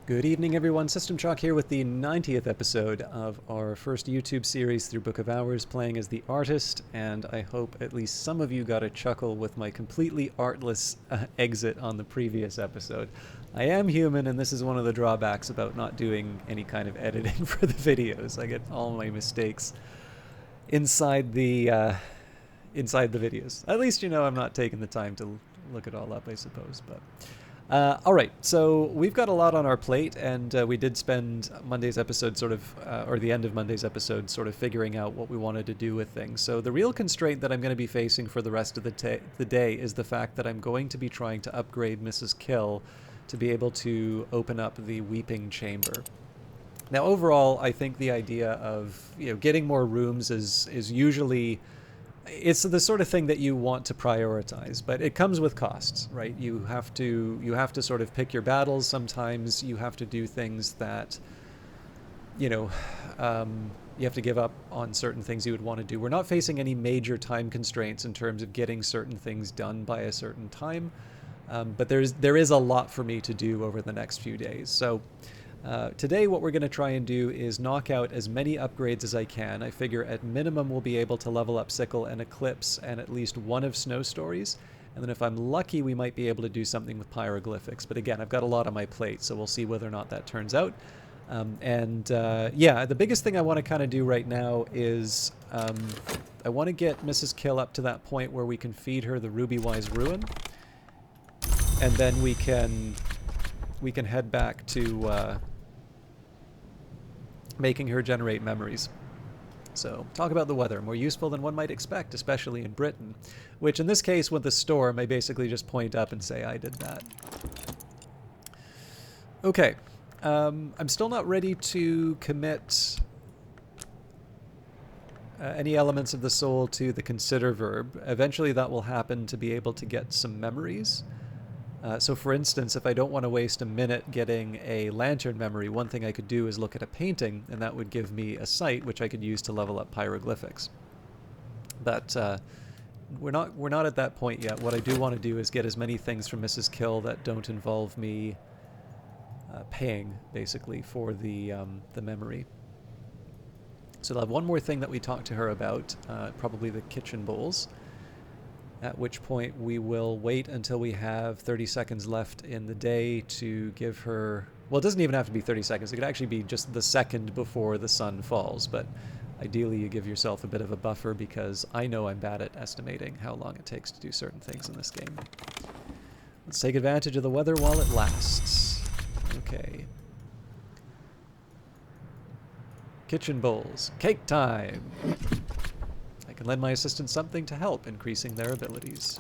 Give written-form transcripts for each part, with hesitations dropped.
Good evening, everyone. System Shock here with the 90th episode of our first YouTube series through Book of Hours, playing as the artist, and I hope at least some of you got a chuckle with my completely artless exit on the previous episode. I am human, and this is one of the drawbacks about not doing any kind of editing for the videos. I get all my mistakes inside the videos. At least you know I'm not taking the time to look it all up, I suppose, but... all right, so we've got a lot on our plate, and we did spend Monday's episode or the end of Monday's episode sort of figuring out what we wanted to do with things. So the real constraint that I'm going to be facing for the rest of the day is the fact that I'm going to be trying to upgrade Mrs. Kill to be able to open up the Weeping Chamber. Now, overall, I think the idea of getting more rooms is usually... It's the sort of thing that you want to prioritize, but it comes with costs, right? You have to sort of pick your battles. Sometimes you have to do things that, you have to give up on certain things you would want to do. We're not facing any major time constraints in terms of getting certain things done by a certain time, but there is a lot for me to do over the next few days. So today what we're going to try and do is knock out as many upgrades as I can. I figure at minimum we'll be able to level up Sickle and Eclipse and at least one of Snow Stories. And then if I'm lucky, we might be able to do something with Pyroglyphics. But again, I've got a lot on my plate, so we'll see whether or not that turns out. Yeah, the biggest thing I want to kind of do right now is I want to get Mrs. Kill up to that point where we can feed her the Ruby-Wise Ruin. And then we can head back to... making her generate memories. So, talk about the weather. More useful than one might expect, especially in Britain. Which, in this case, with the storm, I basically just point up and say I did that. Okay. I'm still not ready to commit any elements of the soul to the consider verb. Eventually that will happen to be able to get some memories. So for instance, if I don't want to waste a minute getting a lantern memory, one thing I could do is look at a painting, and that would give me a sight which I could use to level up Pyroglyphics. But we're not at that point yet. What I do want to do is get as many things from Mrs. Kill that don't involve me paying, basically, for the memory. So I'll have one more thing that we talked to her about, probably the kitchen bowls. At which point we will wait until we have 30 seconds left in the day to give her... Well, it doesn't even have to be 30 seconds. It could actually be just the second before the sun falls. But ideally you give yourself a bit of a buffer because I know I'm bad at estimating how long it takes to do certain things in this game. Let's take advantage of the weather while it lasts. Okay. Kitchen bowls. Cake time! I can lend my assistants something to help increasing their abilities.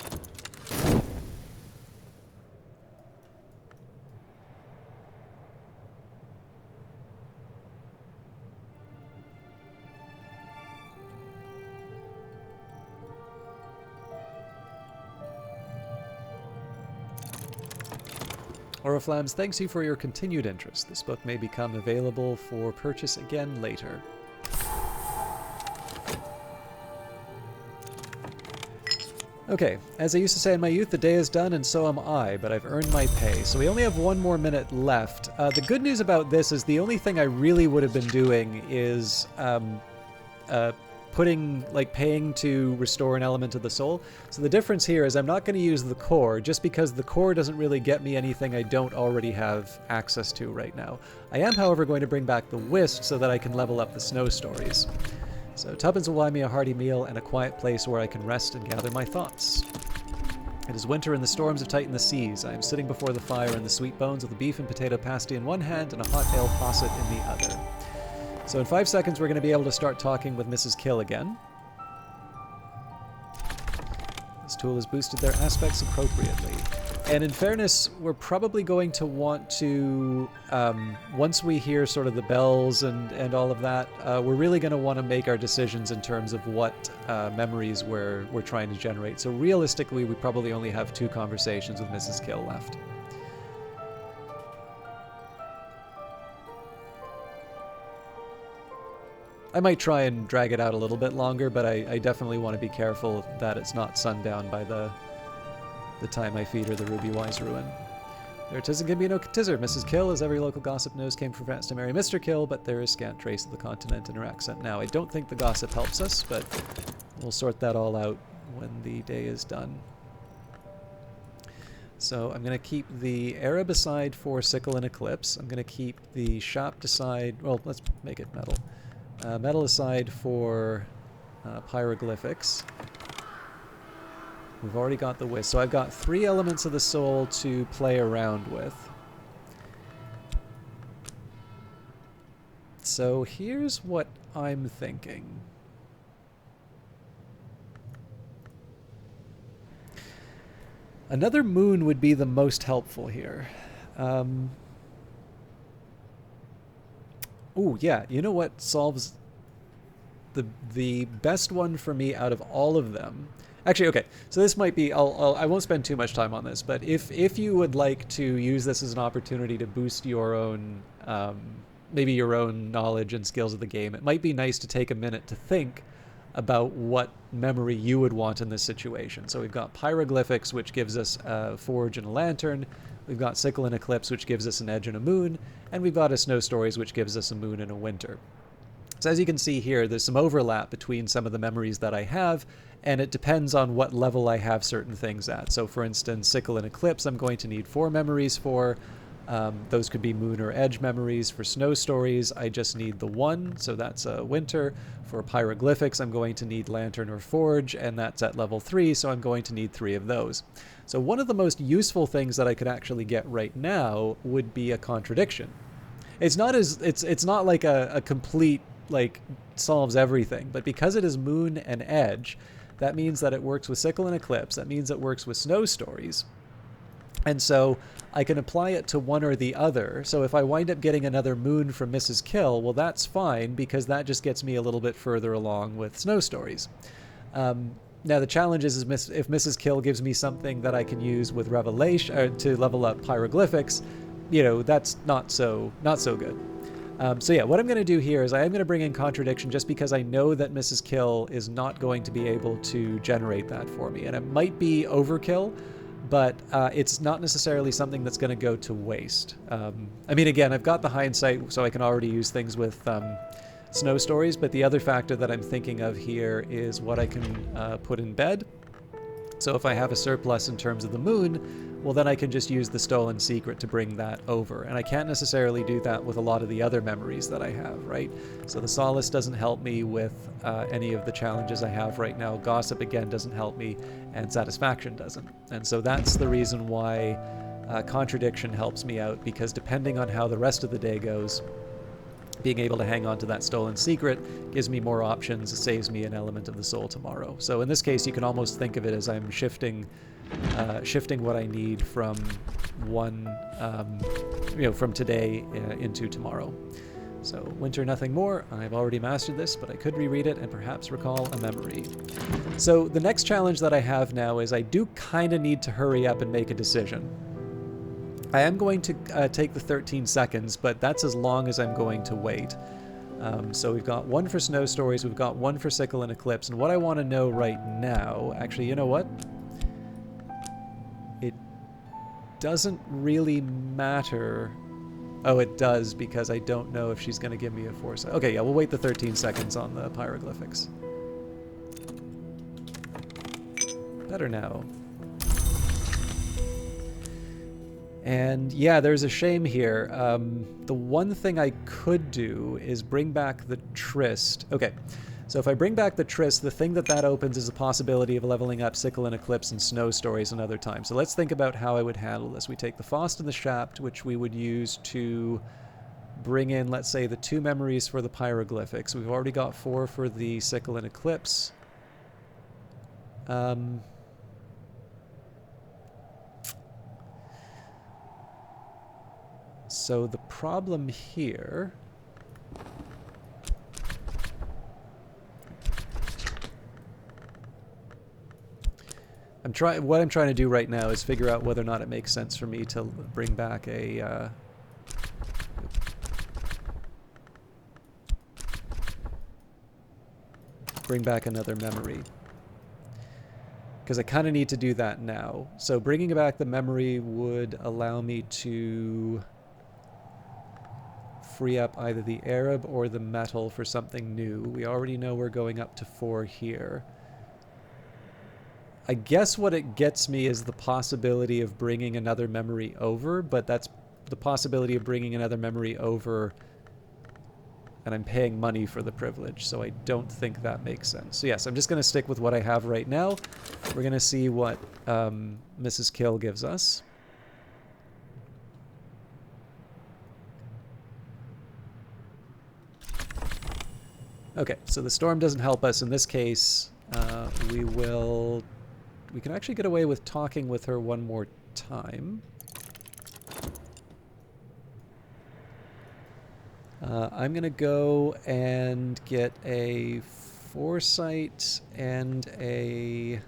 Oriflams, thanks you for your continued interest. This book may become available for purchase again later. Okay, as I used to say in my youth, the day is done and so am I, but I've earned my pay. So we only have one more minute left. The good news about this is the only thing I really would have been doing is paying to restore an element of the soul. So the difference here is I'm not going to use the core just because the core doesn't really get me anything I don't already have access to right now. I am, however, going to bring back the Wisp so that I can level up the Snow Stories. So Tuppence will buy me a hearty meal and a quiet place where I can rest and gather my thoughts. It is winter and the storms have tightened the seas. I am sitting before the fire in the sweet bones with a beef and potato pasty in one hand and a hot ale posset in the other. So in 5 seconds we're going to be able to start talking with Mrs. Kill again. This tool has boosted their aspects appropriately. And in fairness, we're probably going to want to, once we hear sort of the bells and all of that, we're really going to want to make our decisions in terms of what memories we're trying to generate. So realistically, we probably only have 2 conversations with Mrs. Kill left. I might try and drag it out a little bit longer, but I definitely want to be careful that it's not sundown by the time I feed her the Ruby-Wise Ruin. There tis and can be no tizzer. Mrs. Kill, as every local gossip knows, came from France to marry Mr. Kill, but there is scant trace of the continent in her accent now. I don't think the gossip helps us, but we'll sort that all out when the day is done. So I'm going to keep the Arab aside for Sickle and Eclipse. I'm going to keep the Shapt aside. Well, let's make it metal. Metal aside for Pyroglyphics. We've already got the Wisp. So I've got 3 elements of the soul to play around with. So here's what I'm thinking. Another moon would be the most helpful here. Oh, yeah. You know what solves the best one for me out of all of them? Actually, okay. So this might be... I won't spend too much time on this, but if you would like to use this as an opportunity to boost your own... maybe your own knowledge and skills of the game, it might be nice to take a minute to think about what memory you would want in this situation. So we've got Pyroglyphics, which gives us a Forge and a Lantern. We've got Sickle and Eclipse, which gives us an Edge and a Moon. And we've got a Snow Stories, which gives us a Moon and a Winter. So as you can see here, there's some overlap between some of the memories that I have, and it depends on what level I have certain things at. So for instance, Sickle and Eclipse, I'm going to need 4 memories for. Those could be Moon or Edge memories. For Snow Stories, I just need the 1, so that's a Winter. For Pyroglyphics, I'm going to need Lantern or Forge, and that's at level 3, so I'm going to need 3 of those. So one of the most useful things that I could actually get right now would be a Contradiction. It's not like a complete, like, solves everything, but because it is Moon and Edge, that means that it works with Sickle and Eclipse. That means it works with Snow Stories. And so I can apply it to one or the other. So if I wind up getting another Moon from Mrs. Kill, well, that's fine, because that just gets me a little bit further along with Snow Stories. Now, the challenge is if Mrs. Kill gives me something that I can use with Revelation to level up Pyroglyphics, you know, that's not so good. So yeah, what I'm going to do here is I am going to bring in Contradiction just because I know that Mrs. Kill is not going to be able to generate that for me. And it might be overkill, but it's not necessarily something that's going to go to waste. I mean, again, I've got the hindsight, so I can already use things with Snow Stories, but the other factor that I'm thinking of here is what I can put in bed. So if I have a surplus in terms of the Moon, well, then I can just use the Stolen Secret to bring that over. And I can't necessarily do that with a lot of the other memories that I have, right? So the Solace doesn't help me with any of the challenges I have right now. Gossip, again, doesn't help me, and Satisfaction doesn't. And so that's the reason why Contradiction helps me out, because depending on how the rest of the day goes, being able to hang on to that Stolen Secret gives me more options. It saves me an element of the soul tomorrow. So in this case, you can almost think of it as I'm shifting what I need from from today into tomorrow. So Winter, nothing more. I've already mastered this, but I could reread it and perhaps recall a memory. So the next challenge that I have now is I do kind of need to hurry up and make a decision. I am going to take the 13 seconds, but that's as long as I'm going to wait. So we've got 1 for Snow Stories, we've got 1 for Sickle and Eclipse, and what I want to know right now... Actually, you know what? It doesn't really matter... Oh, it does, because I don't know if she's going to give me a force. Okay, yeah, we'll wait the 13 seconds on the Pyroglyphics. Better now. And yeah, there's a shame here. The one thing I could do is bring back the Tryst. Okay, so if I bring back the Tryst, the thing that opens is the possibility of leveling up Sickle and Eclipse and Snow Stories another time. So let's think about how I would handle this. We take the Faust and the Shapt, which we would use to bring in, let's say, the 2 memories for the Pyroglyphics. We've already got 4 for the Sickle and Eclipse. So the problem here... What I'm trying to do right now is figure out whether or not it makes sense for me to bring back a... bring back another memory. because I kind of need to do that now. So bringing back the memory would allow me to free up either the Arab or the metal for something new. We already know we're going up to 4 here. I guess what it gets me is the possibility of bringing another memory over, but that's the possibility of bringing another memory over and I'm paying money for the privilege, so I don't think that makes sense. So yes, I'm just going to stick with what I have right now. We're going to see what Mrs. Kill gives us. Okay, so the storm doesn't help us in this case. We can actually get away with talking with her one more time. I'm going to go and get a foresight and a...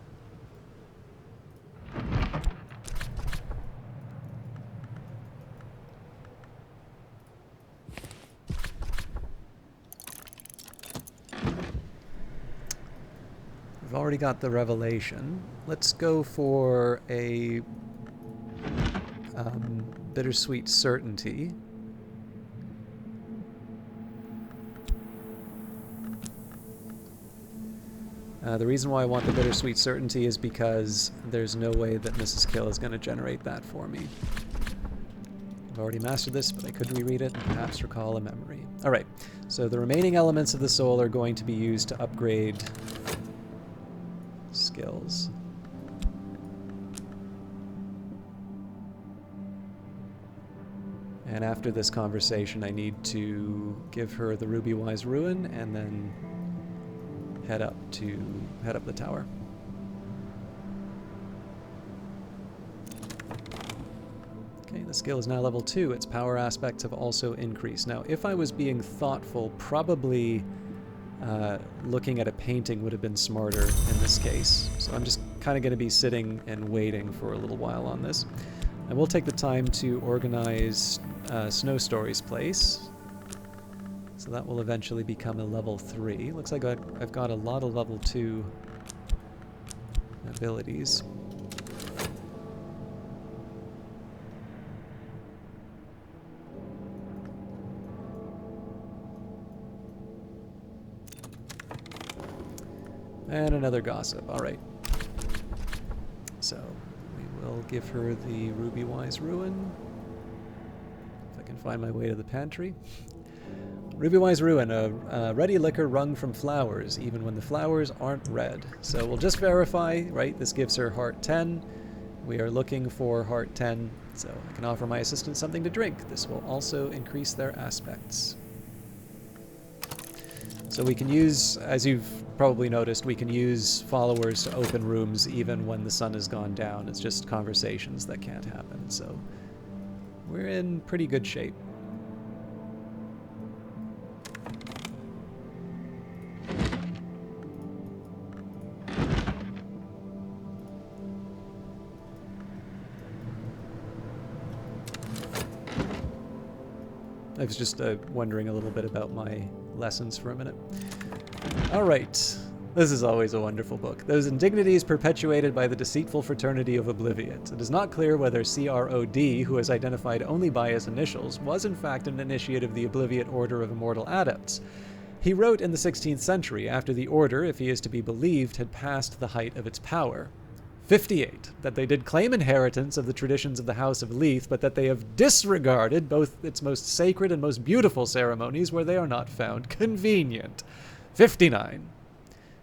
We've already got the revelation. Let's go for a bittersweet certainty. The reason why I want the bittersweet certainty is because there's no way that Mrs. Kill is going to generate that for me. I've already mastered this, but I could reread it and perhaps recall a memory. Alright, so the remaining elements of the soul are going to be used to upgrade skills. And after this conversation, I need to give her the Ruby Wise Ruin and then head up the tower. Okay, the skill is now level 2. Its power aspects have also increased. Now, if I was being thoughtful, probably looking at a painting would have been smarter in this case. So I'm just kind of going to be sitting and waiting for a little while on this. I will take the time to organize Snow Story's place. So that will eventually become a level 3. Looks like I've got a lot of level 2 abilities. And another gossip. Alright. So we will give her the Ruby Wise Ruin. If I can find my way to the pantry. Ruby Wise Ruin, a ready liquor wrung from flowers, even when the flowers aren't red. So we'll just verify, right? This gives her heart 10. We are looking for heart 10, so I can offer my assistant something to drink. This will also increase their aspects. So we can use, as you've probably noticed, we can use followers to open rooms even when the sun has gone down. It's just conversations that can't happen, so we're in pretty good shape. I was just wondering a little bit about my lessons for a minute. Alright, this is always a wonderful book. Those indignities perpetuated by the deceitful fraternity of Obliviate. It is not clear whether CROD, who is identified only by his initials, was in fact an initiate of the Obliviate Order of Immortal Adepts. He wrote in the 16th century, after the order, if he is to be believed, had passed the height of its power. 58. That they did claim inheritance of the traditions of the House of Leith, but that they have disregarded both its most sacred and most beautiful ceremonies where they are not found convenient. 59.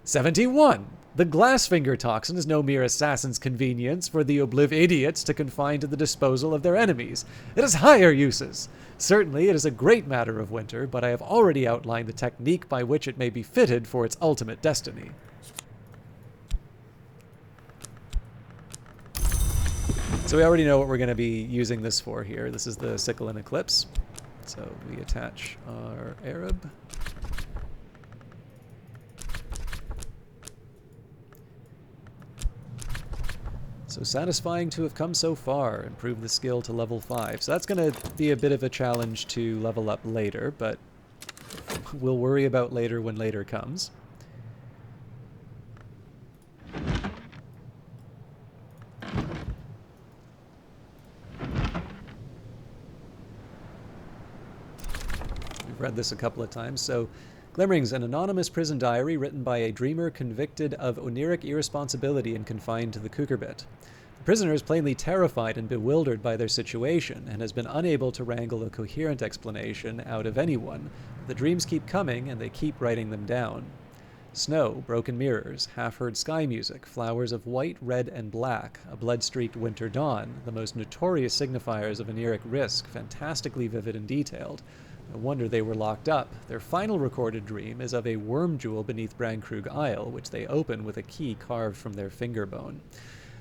71. The Glassfinger toxin is no mere assassin's convenience for the Oblividiots to confine to the disposal of their enemies. It has higher uses. Certainly it is a great matter of winter, but I have already outlined the technique by which it may be fitted for its ultimate destiny. So we already know what we're going to be using this for here. This is the Sickle and Eclipse. So we attach our Arab. So satisfying to have come so far. Improve the skill to level 5. So that's going to be a bit of a challenge to level up later, but we'll worry about later when later comes. I've read this a couple of times. So, Glimmerings, an anonymous prison diary written by a dreamer convicted of oniric irresponsibility and confined to the Kukurbit. The prisoner is plainly terrified and bewildered by their situation and has been unable to wrangle a coherent explanation out of anyone. The dreams keep coming and they keep writing them down. Snow, broken mirrors, half-heard sky music, flowers of white, red, and black, a blood-streaked winter dawn, the most notorious signifiers of oniric risk, fantastically vivid and detailed. No wonder they were locked up. Their final recorded dream is of a worm jewel beneath Brandkrug Isle, which they open with a key carved from their finger bone.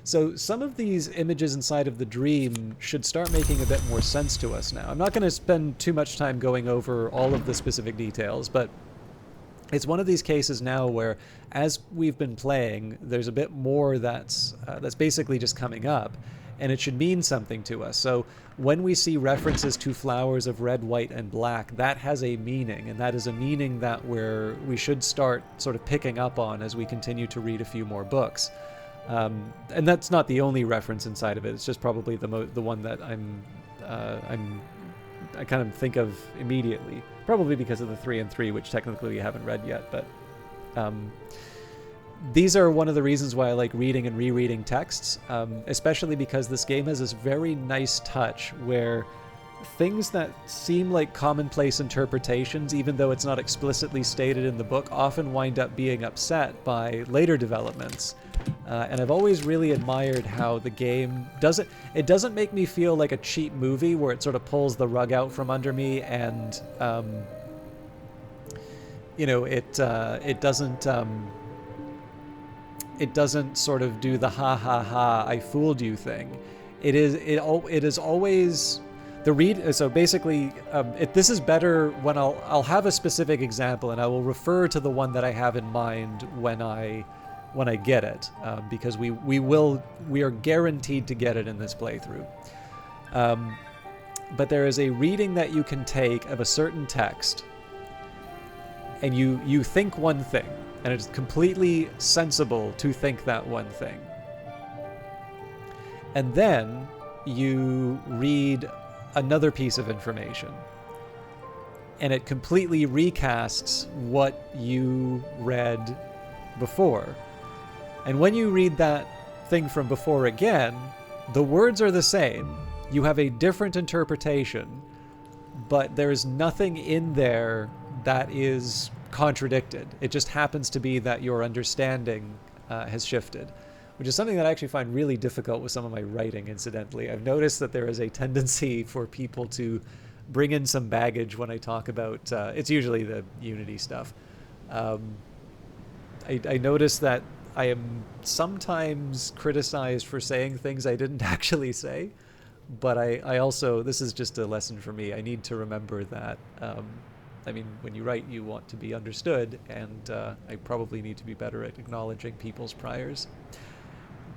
So some of these images inside of the dream should start making a bit more sense to us now. I'm not going to spend too much time going over all of the specific details, but it's one of these cases now where, as we've been playing, there's a bit more that's basically just coming up, and it should mean something to us. So when we see references to flowers of red, white, and black, that has a meaning, and that is a meaning that we should start sort of picking up on as we continue to read a few more books. And that's not the only reference inside of it. It's just probably the one that I kind of think of immediately, probably because of the 3 and 3, which technically we haven't read yet. But these are one of the reasons why I like reading and rereading texts, especially because this game has this very nice touch where things that seem like commonplace interpretations, even though it's not explicitly stated in the book, often wind up being upset by later developments. And I've always really admired how the game doesn't make me feel like a cheap movie where it sort of pulls the rug out from under me and, it doesn't sort of do the ha ha ha I fooled you thing. It is always the read. So basically, this is better when I'll have a specific example and I will refer to the one that I have in mind when I get it, because we are guaranteed to get it in this playthrough. But there is a reading that you can take of a certain text, and you think one thing, and it's completely sensible to think that one thing. And then you read another piece of information, and it completely recasts what you read before. And when you read that thing from before again, the words are the same. You have a different interpretation, but there's nothing in there that is contradicted. It just happens to be that your understanding has shifted, which is something that I actually find really difficult with some of my writing, incidentally. I've noticed that there is a tendency for people to bring in some baggage when I talk about, it's usually the Unity stuff. I notice that I am sometimes criticized for saying things I didn't actually say, but I also, this is just a lesson for me. I need to remember that, when you write, you want to be understood, and I probably need to be better at acknowledging people's priors.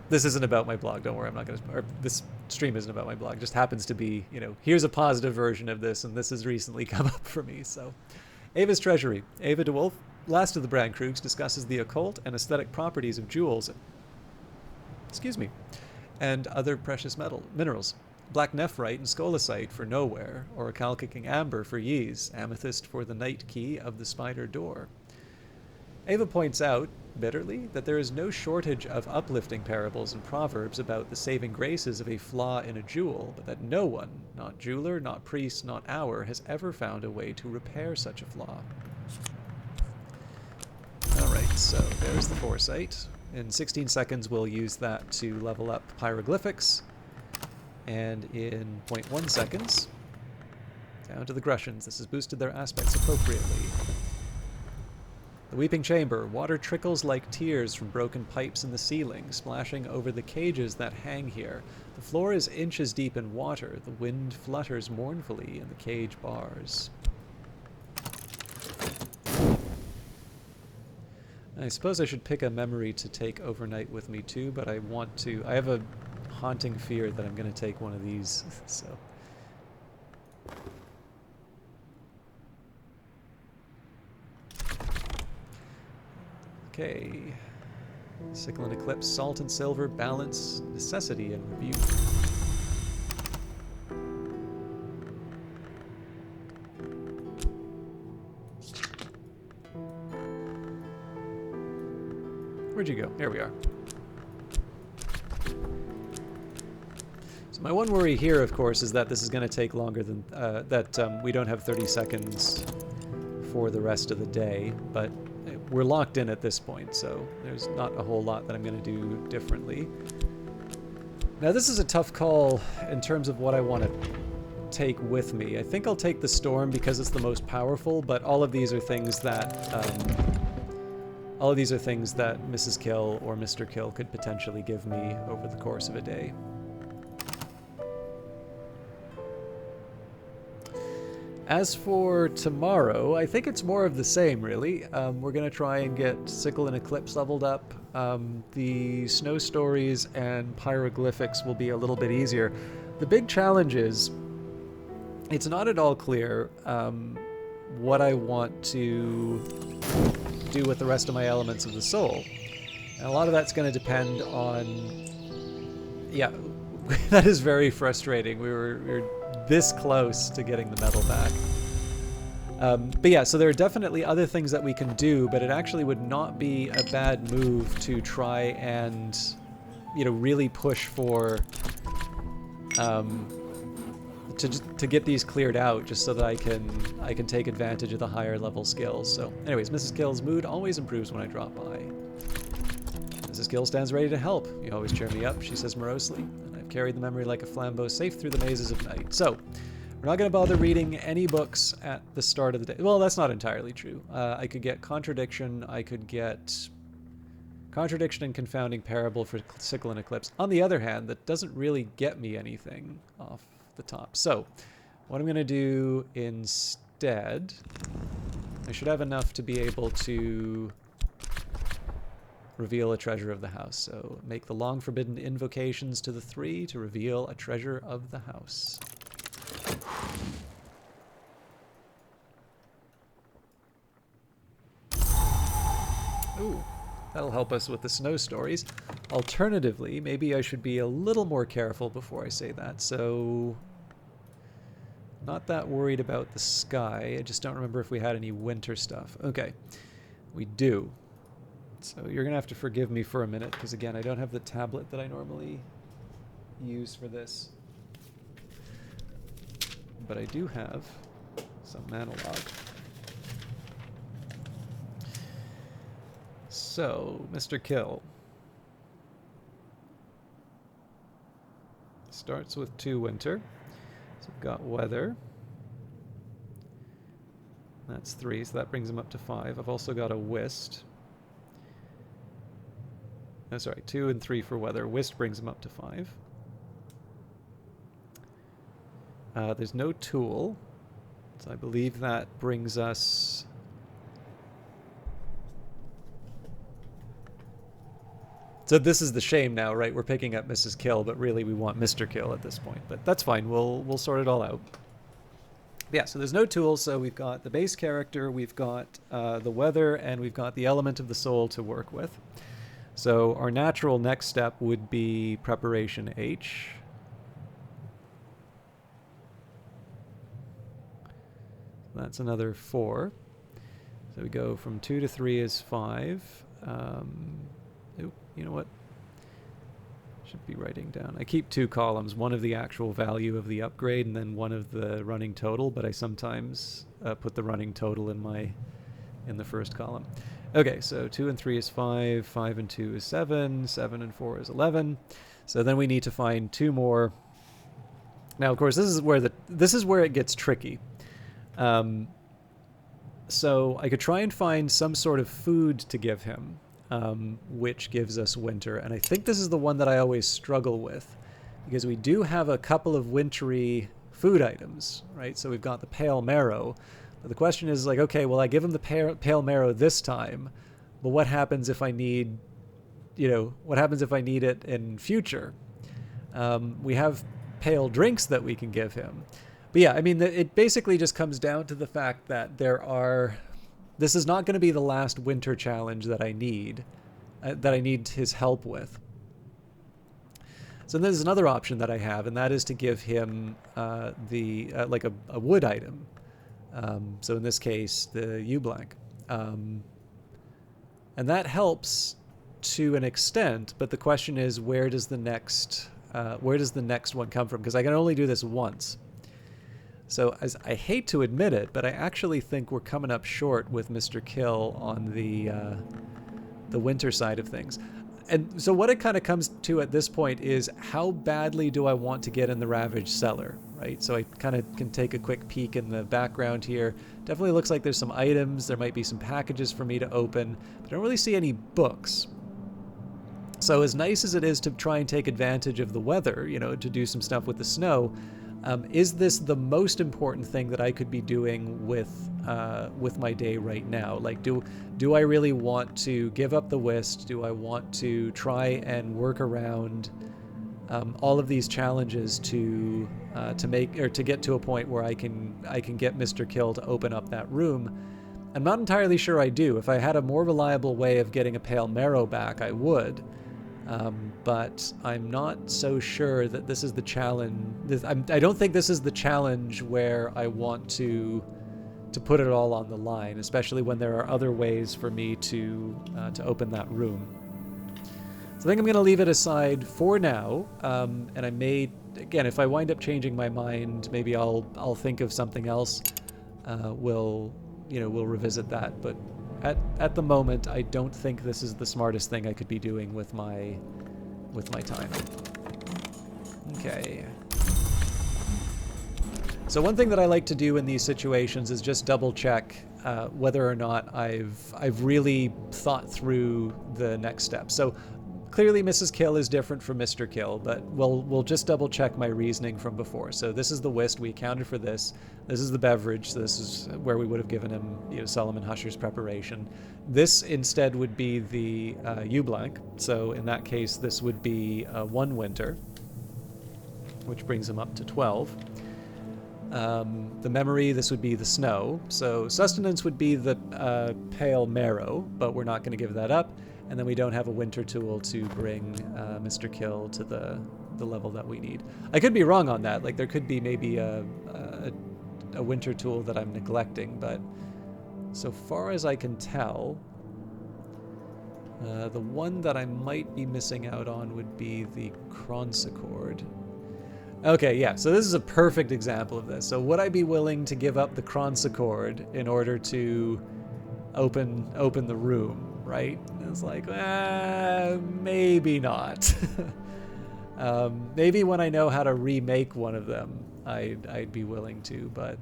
This isn't about my blog, don't worry, this stream isn't about my blog. It just happens to be, here's a positive version of this, and this has recently come up for me, so. Ava's Treasury. Ava DeWolf, last of the Brandkrugs, discusses the occult and aesthetic properties of jewels, and other precious minerals. Black nephrite and scolecite for nowhere, oracle kicking amber for yeas, amethyst for the night key of the spider door. Ava points out, bitterly, that there is no shortage of uplifting parables and proverbs about the saving graces of a flaw in a jewel, but that no one, not jeweler, not priest, not hour, has ever found a way to repair such a flaw. Alright, so there's the foresight. In 16 seconds we'll use that to level up pyroglyphics, and in 0.1 seconds, down to the Grussians. This has boosted their aspects appropriately. The Weeping Chamber. Water trickles like tears from broken pipes in the ceiling, splashing over the cages that hang here. The floor is inches deep in water. The wind flutters mournfully in the cage bars. I suppose I should pick a memory to take overnight with me too, but I have a haunting fear that I'm going to take one of these, so... Okay. Sickle and Eclipse, Salt and Silver, Balance, Necessity, and Rebuke. Where'd you go? Here we are. So my one worry here, of course, is that this is going to take longer than... we don't have 30 seconds for the rest of the day, but we're locked in at this point, so there's not a whole lot that I'm going to do differently. Now, this is a tough call in terms of what I want to take with me. I think I'll take the storm because it's the most powerful, but all of these are things that Mrs. Kill or Mr. Kill could potentially give me over the course of a day. As for tomorrow, I think it's more of the same, really. We're going to try and get Sickle and Eclipse leveled up. The snow stories and pyroglyphics will be a little bit easier. The big challenge is, it's not at all clear what I want to do with the rest of my elements of the soul. And a lot of that's going to depend on... Yeah, that is very frustrating. We were this close to getting the medal back. But yeah, so there are definitely other things that we can do, but it actually would not be a bad move to try and, you know, really push for to get these cleared out, just so that I can take advantage of the higher level skills. So anyways, Mrs. Kill's mood always improves when I drop by. Mrs. Kill stands ready to help. You always cheer me up, she says morosely. Carried the memory like a flambeau safe through the mazes of night. So, we're not going to bother reading any books at the start of the day. Well, that's not entirely true. I could get Contradiction. I could get Contradiction and Confounding Parable for Sickle and Eclipse. On the other hand, that doesn't really get me anything off the top. So, what I'm going to do instead, I should have enough to be able to reveal a treasure of the house. So make the long forbidden invocations to the 3 to reveal a treasure of the house. Ooh, that'll help us with the snow stories. Alternatively, maybe I should be a little more careful before I say that. So, not that worried about the sky. I just don't remember if we had any winter stuff. Okay, we do. So you're going to have to forgive me for a minute, because again, I don't have the tablet that I normally use for this. But I do have some analog. So, Mr. Kill starts with 2 winter. So we've got weather. That's 3, so that brings him up to 5. I've also got a whist. Oh, sorry, 2 and 3 for weather. Whist brings him up to 5. There's no tool, so I believe that brings us... So this is the shame now, right? We're picking up Mrs. Kill, but really we want Mr. Kill at this point. But that's fine. We'll sort it all out. Yeah, so there's no tools, so we've got the base character, we've got the weather, and we've got the element of the soul to work with. So our natural next step would be preparation H. That's another 4. So we go from 2 to 3 is 5. Oop, you know what? Should be writing down. I keep 2 columns, one of the actual value of the upgrade and then one of the running total, but I sometimes put the running total in the first column. Okay, so 2 and 3 is 5, 5 and 2 is 7, 7 and 4 is 11. So then we need to find 2 more. Now, of course, this is where it gets tricky. So I could try and find some sort of food to give him, which gives us winter. And I think this is the one that I always struggle with, because we do have a couple of wintry food items, right? So we've got the pale marrow. But the question is like, okay, well, I give him the pale marrow this time, but what happens if I need, what happens if I need it in future? We have pale drinks that we can give him. But yeah, I mean, it basically just comes down to the fact that this is not going to be the last winter challenge that I need his help with. So there's another option that I have, and that is to give him like a wood item. So in this case, the U-blank. And that helps to an extent, but the question is, where does the next one come from? Because I can only do this once. So as I hate to admit it, but I actually think we're coming up short with Mr. Kill on the winter side of things. And so what it kind of comes to at this point is, how badly do I want to get in the Ravaged Cellar, right? So I kind of can take a quick peek in the background here. Definitely looks like there's some items. There might be some packages for me to open, but I don't really see any books. So as nice as it is to try and take advantage of the weather, you know, to do some stuff with the snow, is this the most important thing that I could be doing with my day right now? Like, do I really want to give up the whist? Do I want to try and work around all of these challenges to get to a point where I can get Mr. Kill to open up that room? I'm not entirely sure I do. If I had a more reliable way of getting a pale marrow back, I would. But I'm not so sure that this is the challenge. I don't think this is the challenge where I want to put it all on the line, especially when there are other ways for me to open that room. So I think I'm going to leave it aside for now, and I may, again, if I wind up changing my mind, maybe I'll think of something else. We'll revisit that, but at the moment, I don't think this is the smartest thing I could be doing with my time. Okay. So one thing that I like to do in these situations is just double check whether or not I've really thought through the next step. So clearly Mrs. Kill is different from Mr. Kill, but we'll just double check my reasoning from before. So this is the whist, we accounted for this. This is the beverage, so this is where we would have given him, you know, Solomon Husher's preparation. This instead would be the U-blank. So in that case, this would be 1 winter, which brings him up to 12. The memory, this would be the snow. So sustenance would be the pale marrow, but we're not going to give that up. And then we don't have a winter tool to bring Mr. Kill to the level that we need. I could be wrong on that. Like, there could be maybe a winter tool that I'm neglecting, but so far as I can tell, the one that I might be missing out on would be the Cronsicord. Okay, yeah, so this is a perfect example of this. So would I be willing to give up the Cronsicord in order to open the room, right? It's like, maybe not. Maybe when I know how to remake one of them, I'd be willing to, but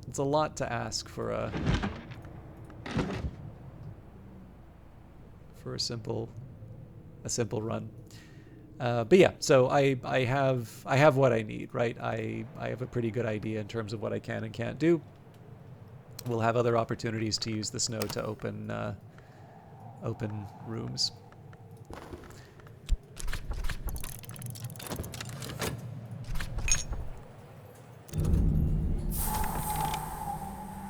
it's a lot to ask for a simple run. But yeah, so I have what I need, right? I have a pretty good idea in terms of what I can and can't do. We'll have other opportunities to use the snow to open rooms.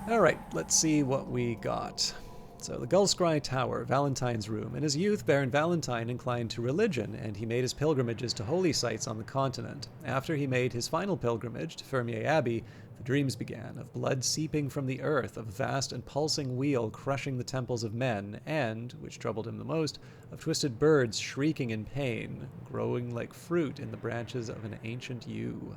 All right, let's see what we got. So the Gullscry Tower, Valentine's room. In his youth, Baron Valentine inclined to religion, and he made his pilgrimages to holy sites on the continent. After he made his final pilgrimage to Fermier Abbey, the dreams began, of blood seeping from the earth, of a vast and pulsing wheel crushing the temples of men, and, which troubled him the most, of twisted birds shrieking in pain, growing like fruit in the branches of an ancient yew.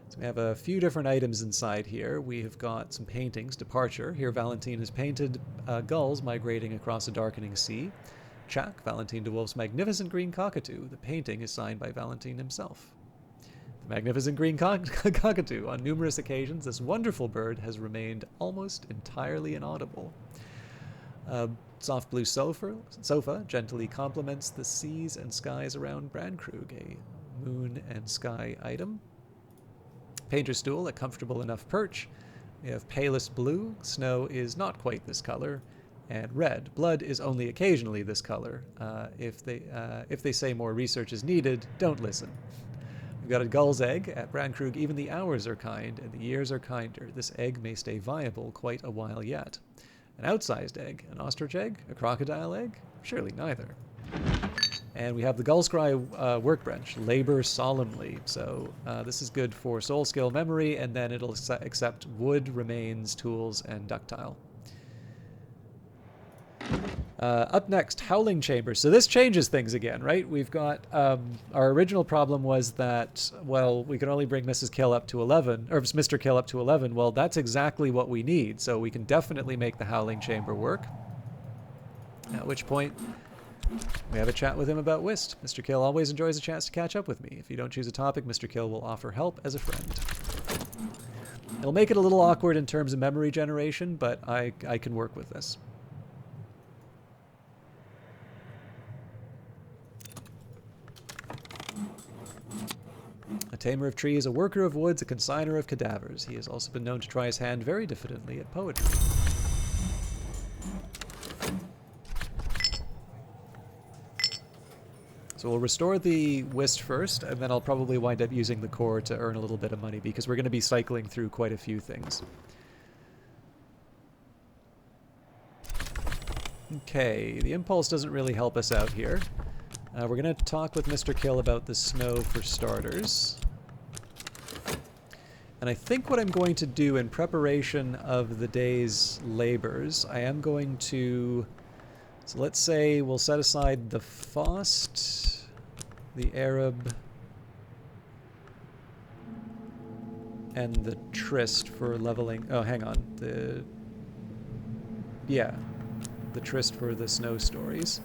So we have a few different items inside here. We have got some paintings. Departure. Here Valentine has painted gulls migrating across a darkening sea. Check. Valentine de Wolf's magnificent green cockatoo. The painting is signed by Valentine himself. The magnificent green cockatoo. On numerous occasions, this wonderful bird has remained almost entirely inaudible. Soft blue sofa gently complements the seas and skies around Brandkrug, a moon and sky item. Painter's stool, a comfortable enough perch. We have palest blue. Snow is not quite this color. And red. Blood is only occasionally this color. If they say more research is needed, don't listen. We've got a gull's egg. At Brandkrug, even the hours are kind, and the years are kinder. This egg may stay viable quite a while yet. An outsized egg. An ostrich egg? A crocodile egg? Surely neither. And we have the Gullscry workbench, labor solemnly. So this is good for soul skill memory, and then it'll accept wood, remains, tools, and ductile. Up next, Howling Chambers. So this changes things again, right? We've got our original problem was that, well, we can only bring Mrs. Kill up to 11, or Mr. Kill up to 11. Well, that's exactly what we need. So we can definitely make the Howling Chamber work. At which point, we have a chat with him about Whist. Mr. Kill always enjoys a chance to catch up with me. If you don't choose a topic, Mr. Kill will offer help as a friend. It'll make it a little awkward in terms of memory generation, but I can work with this. A tamer of trees, a worker of woods, a consigner of cadavers. He has also been known to try his hand very diffidently at poetry. So we'll restore the Whist first, and then I'll probably wind up using the core to earn a little bit of money, because we're going to be cycling through quite a few things. Okay, the impulse doesn't really help us out here. We're going to talk with Mr. Kill about the snow for starters. And I think what I'm going to do in preparation of the day's labors, I am going to... So let's say we'll set aside the Faust, the Arab, and the Trist for leveling... Oh, hang on. The Trist for the snow stories.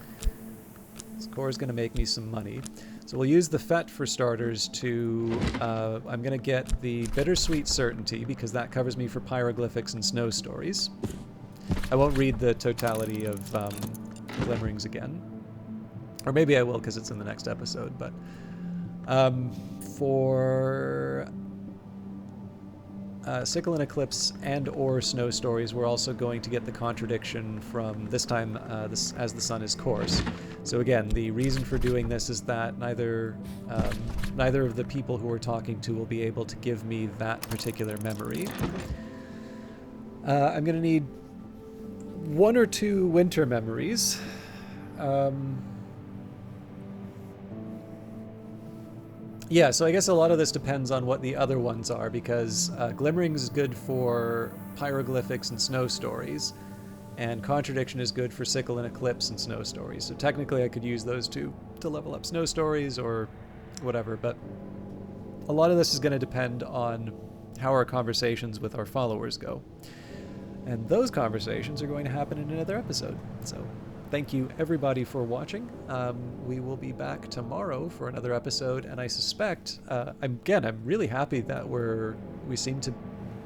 This core is going to make me some money. So we'll use the Fet for starters to... I'm going to get the Bittersweet Certainty, because that covers me for pyroglyphics and snow stories. I won't read the totality of Glimmerings again. Or maybe I will, because it's in the next episode. But for Sickle and Eclipse and or Snow Stories, we're also going to get the contradiction from, this time, As the Sun is Coarse. So again, the reason for doing this is that neither of the people who we're talking to will be able to give me that particular memory. I'm going to need 1 or 2 winter memories. Yeah, so I guess a lot of this depends on what the other ones are, because Glimmerings is good for pyroglyphics and snow stories, and Contradiction is good for Sickle and Eclipse and snow stories. So technically I could use those two to level up snow stories or whatever, but a lot of this is going to depend on how our conversations with our followers go. And those conversations are going to happen in another episode. So thank you everybody for watching. We will be back tomorrow for another episode, and I suspect, I'm really happy that we seem to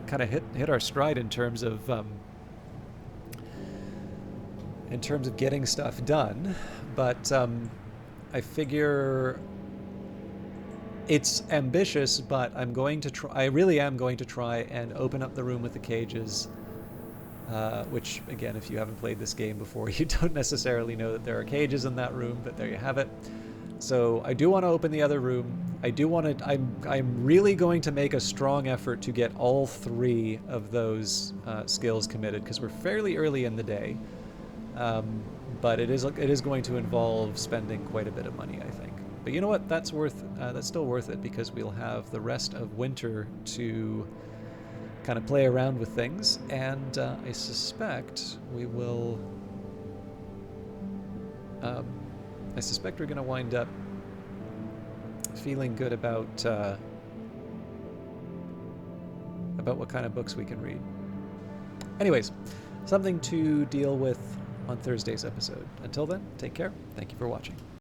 kind of hit our stride in terms of getting stuff done. But I figure it's ambitious, but I'm going to try. I really am going to try and open up the room with the cages. Which, again, if you haven't played this game before, you don't necessarily know that there are cages in that room, but there you have it. So I do want to open the other room. I do want to... I'm really going to make a strong effort to get all 3 of those skills committed, because we're fairly early in the day. But it is going to involve spending quite a bit of money, I think. But you know what? That's still worth it, because we'll have the rest of winter to kind of play around with things, and I suspect we will... I suspect we're going to wind up feeling good about what kind of books we can read. Anyways, something to deal with on Thursday's episode. Until then, take care. Thank you for watching.